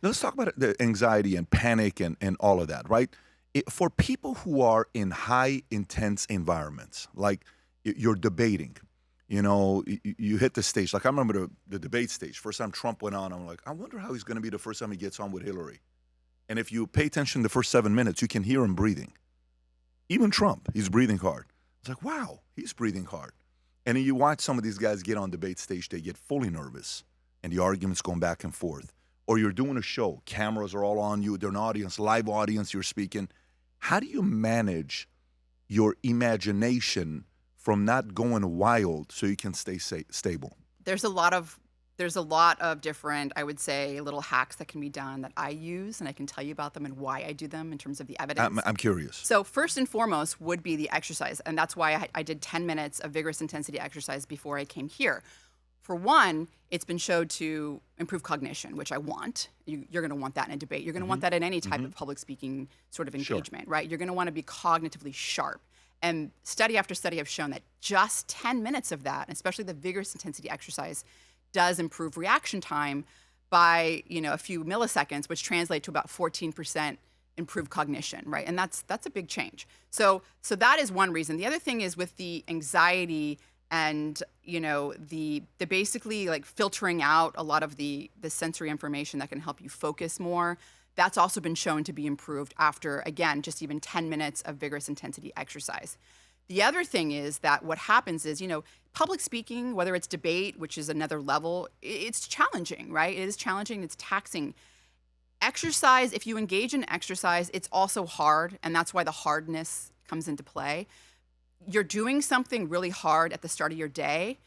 Let's talk about the anxiety and panic and all of that, right? For people who are in high intense environments, like you're debating, you hit the stage. Like I remember the debate stage. First time Trump went on, I'm like, I wonder how he's going to be the first time he gets on with Hillary. And if you pay attention the first 7 minutes, you can hear him breathing. Even Trump, he's breathing hard. It's like, wow, he's breathing hard. And then you watch some of these guys get on debate stage, they get fully nervous, and the argument's going back and forth. Or you're doing a show, cameras are all on you, they're an audience, live audience, you're speaking. How do you manage your imagination from not going wild so you can stay stable? There's a lot of different, I would say, little hacks that can be done that I use, and I can tell you about them and why I do them in terms of the evidence. I'm curious. So first and foremost would be the exercise, and that's why I did 10 minutes of vigorous intensity exercise before I came here. For one, it's been shown to improve cognition, which I want. You're going to want that in a debate. You're going to want that in any type of public speaking sort of engagement, right? You're going to want to be cognitively sharp. And study after study have shown that just 10 minutes of that, especially the vigorous intensity exercise, does improve reaction time by a few milliseconds, which translate to about 14% improved cognition, right? And that's a big change. So that is one reason. The other thing is with the anxiety and the basically like filtering out a lot of the sensory information that can help you focus more. That's also been shown to be improved after, again, just even 10 minutes of vigorous intensity exercise. The other thing is that what happens is, public speaking, whether it's debate, which is another level, it's challenging, right? It is challenging, it's taxing. Exercise, if you engage in exercise, it's also hard, and that's why the hardness comes into play. You're doing something really hard at the start of your day.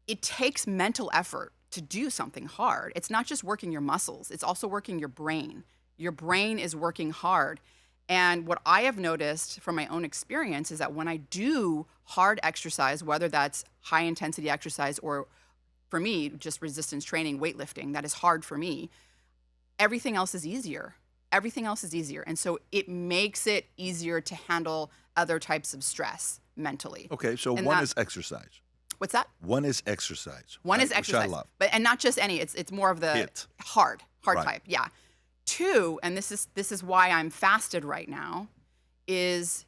It takes mental effort to do something hard. It's not just working your muscles, it's also working your brain. Your brain is working hard. And what I have noticed from my own experience is that when I do hard exercise, whether that's high intensity exercise or for me, just resistance training, weightlifting, that is hard for me, everything else is easier. Everything else is easier. And so it makes it easier to handle other types of stress mentally. Okay, so one is exercise. What's that? One is exercise. One is exercise. Which I love. And not just any, it's more of the hard right. type. Yeah. Two, and this is why I'm fasted right now, is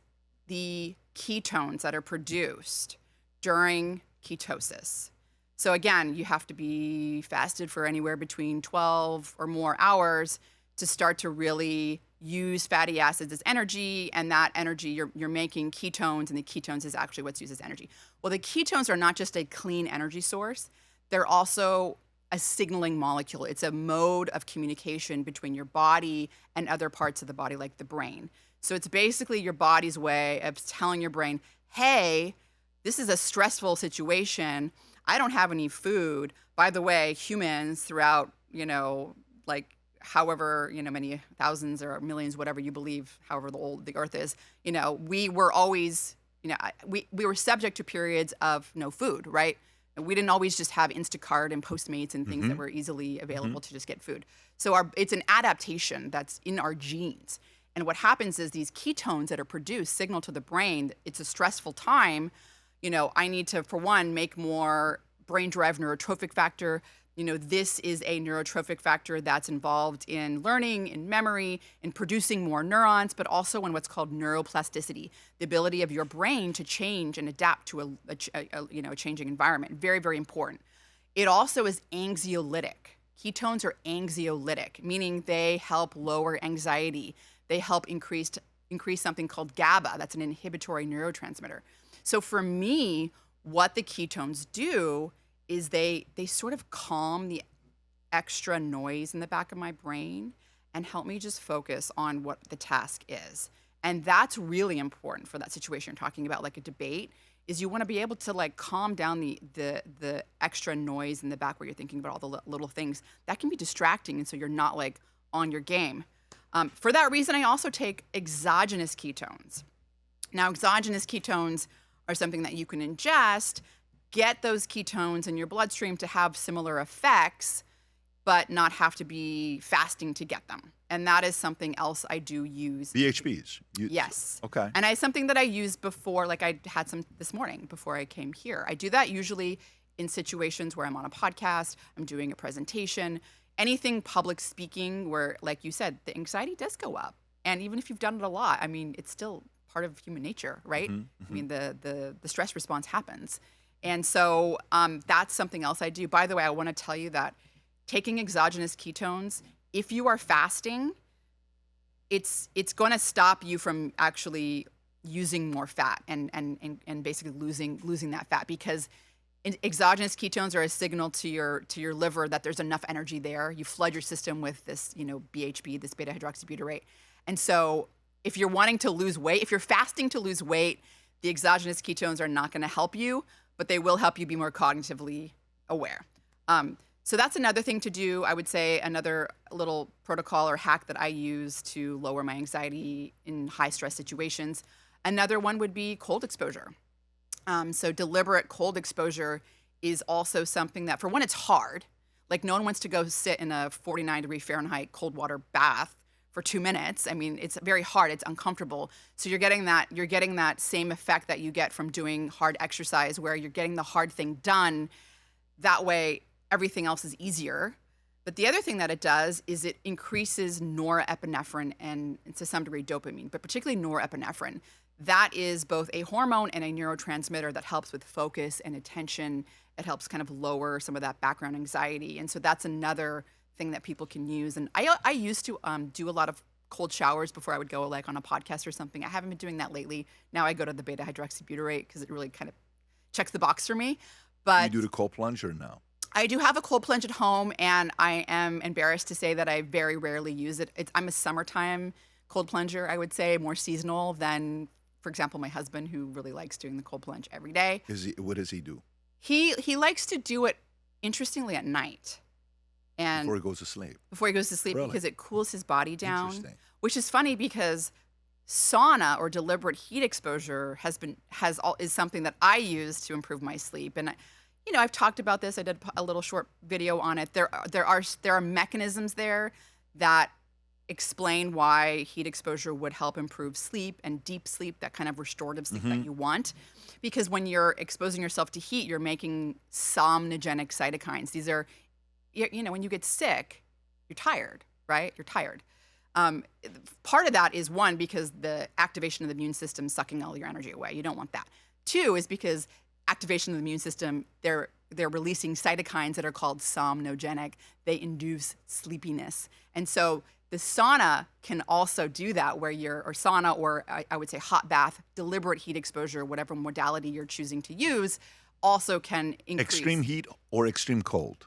the ketones that are produced during ketosis. So again, you have to be fasted for anywhere between 12 or more hours to start to really use fatty acids as energy, and that energy you're making ketones, and the ketones is actually what's used as energy. Well, the ketones are not just a clean energy source, they're also a signaling molecule. It's a mode of communication between your body and other parts of the body, like the brain. So it's basically your body's way of telling your brain, hey, this is a stressful situation. I don't have any food. By the way, humans throughout, like however, many thousands or millions, whatever you believe, however old the earth is, we were always, we were subject to periods of no food, right? We didn't always just have Instacart and Postmates and things that were easily available to just get food. So it's an adaptation that's in our genes. And what happens is these ketones that are produced signal to the brain, it's a stressful time. I need to, for one, make more brain-derived neurotrophic factor. This is a neurotrophic factor that's involved in learning, in memory, in producing more neurons, but also in what's called neuroplasticity, the ability of your brain to change and adapt to a changing environment. Very, very important. It also is anxiolytic. Ketones are anxiolytic, meaning they help lower anxiety. They help increase something called GABA. That's an inhibitory neurotransmitter. So for me, what the ketones do is they sort of calm the extra noise in the back of my brain and help me just focus on what the task is. And that's really important for that situation you're talking about, like a debate, is you want to be able to like calm down the extra noise in the back where you're thinking about all the little things. That can be distracting, and so you're not like on your game. For that reason, I also take exogenous ketones. Now, exogenous ketones are something that you can ingest, get those ketones in your bloodstream to have similar effects, but not have to be fasting to get them. And that is something else I do use. BHBs? Yes. Okay. And it's something that I used before, like I had some this morning before I came here. I do that usually in situations where I'm on a podcast, I'm doing a presentation. anything public speaking where, like you said, the anxiety does go up. And even if you've done it a lot, I mean, it's still part of human nature, right? I mean, the stress response happens. And so that's something else I do. By the way, I want to tell you that taking exogenous ketones, if you are fasting, it's going to stop you from actually using more fat and basically losing that fat, because exogenous ketones are a signal to your liver that there's enough energy there. You flood your system with this, BHB, this beta hydroxybutyrate. And so if you're wanting to lose weight, if you're fasting to lose weight, the exogenous ketones are not going to help you, but they will help you be more cognitively aware. So that's another thing to do. I would say another little protocol or hack that I use to lower my anxiety in high stress situations. Another one would be cold exposure. So deliberate cold exposure is also something that, for one, it's hard. Like, no one wants to go sit in a 49-degree Fahrenheit cold water bath for 2 minutes. I mean, it's very hard. It's uncomfortable. So you're getting that same effect that you get from doing hard exercise, where you're getting the hard thing done. That way, everything else is easier. But the other thing that it does is it increases norepinephrine and to some degree dopamine, but particularly norepinephrine. That is both a hormone and a neurotransmitter that helps with focus and attention. It helps kind of lower some of that background anxiety. And so that's another thing that people can use. And I used to do a lot of cold showers before I would go like on a podcast or something. I haven't been doing that lately. Now I go to the beta hydroxybutyrate because it really kind of checks the box for me. But you do the cold plunge or no? I do have a cold plunge at home, and I am embarrassed to say that I very rarely use it. I'm a summertime cold plunger, I would say, more seasonal than, for example, my husband, who really likes doing the cold plunge every day. What does he do? He likes to do it, interestingly, at night. And before he goes to sleep. Before he goes to sleep, Really? Because it cools his body down. Interesting. Which is funny because sauna or deliberate heat exposure is something that I use to improve my sleep. And I've talked about this. I did a little short video on it. There are mechanisms there that explain why heat exposure would help improve sleep and deep sleep, that kind of restorative sleep that you want. Because when you're exposing yourself to heat, you're making somnogenic cytokines. These are, when you get sick, you're tired, right? You're tired. Part of that is, one, because the activation of the immune system is sucking all your energy away. You don't want that. Two is because activation of the immune system, they're releasing cytokines that are called somnogenic. They induce sleepiness. And so the sauna can also do that, or sauna, or I would say hot bath, deliberate heat exposure, whatever modality you're choosing to use, also can increase. Extreme heat or extreme cold?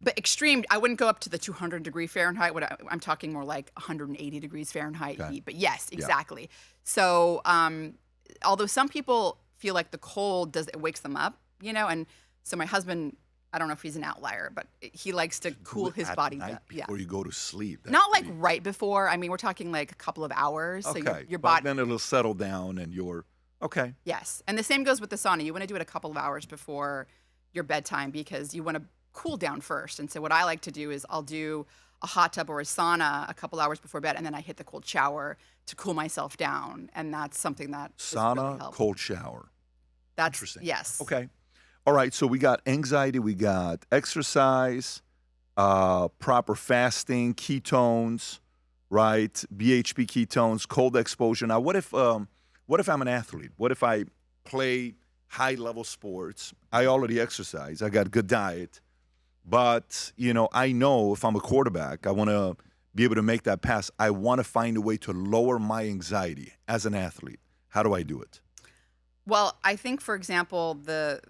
But extreme, I wouldn't go up to the 200-degree Fahrenheit. I'm talking more like 180 degrees Fahrenheit heat. But yes, exactly. Yeah. So although some people feel like the cold it wakes them up, and so my husband, I don't know if he's an outlier, but he likes to cool his body down. Before you go to sleep. Not like right before. I mean, we're talking like a couple of hours. Okay. So your body. Then it'll settle down and you're okay. Yes. And the same goes with the sauna. You want to do it a couple of hours before your bedtime because you want to cool down first. And so what I like to do is I'll do a hot tub or a sauna a couple hours before bed, and then I hit the cold shower to cool myself down. And that's something that sauna, really cold shower. That's interesting. Yes. Okay. All right. So we got anxiety, we got exercise, proper fasting, ketones, right? BHB ketones, cold exposure. Now, what if I'm an athlete? What if I play high-level sports? I already exercise. I got good diet. But, I know if I'm a quarterback, I want to be able to make that pass. I want to find a way to lower my anxiety as an athlete. How do I do it? Well, I think, for example, the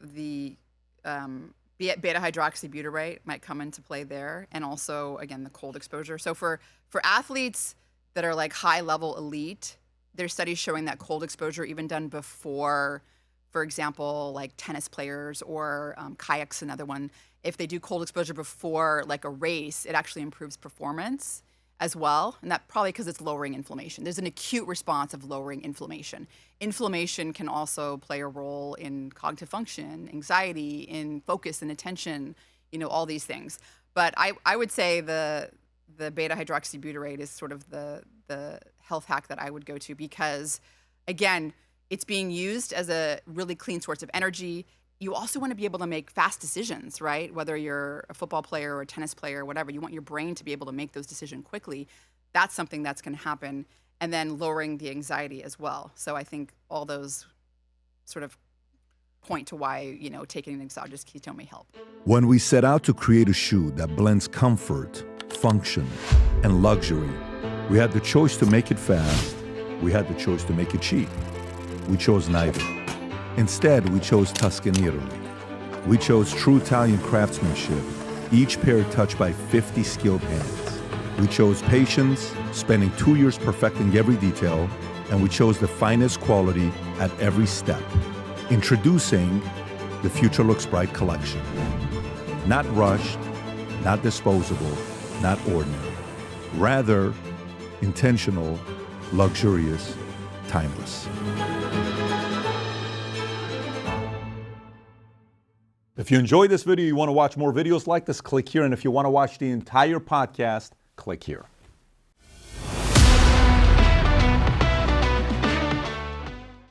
beta hydroxybutyrate might come into play there, and also, again, the cold exposure. So for athletes that are like high-level elite, there's studies showing that cold exposure, even done before, for example, like tennis players or kayak's another one, if they do cold exposure before like a race, it actually improves performance as well. And that probably because it's lowering inflammation. There's an acute response of lowering inflammation. Inflammation can also play a role in cognitive function, anxiety, in focus and attention, all these things. But I would say the beta hydroxybutyrate is sort of the health hack that I would go to because, again, it's being used as a really clean source of energy. you also want to be able to make fast decisions, right? Whether you're a football player or a tennis player or whatever, you want your brain to be able to make those decisions quickly. That's something that's going to happen. And then lowering the anxiety as well. So I think all those sort of point to why, taking an exogenous ketone may help. When we set out to create a shoe that blends comfort, function, and luxury, we had the choice to make it fast. We had the choice to make it cheap. We chose neither. Instead, we chose Tuscany, Italy. We chose true Italian craftsmanship, each pair touched by 50 skilled hands. We chose patience, spending 2 years perfecting every detail, and we chose the finest quality at every step. Introducing the Future Looks Bright collection. Not rushed, not disposable, not ordinary. Rather, intentional, luxurious, timeless. If you enjoyed this video, you want to watch more videos like this, click here. And if you want to watch the entire podcast, click here.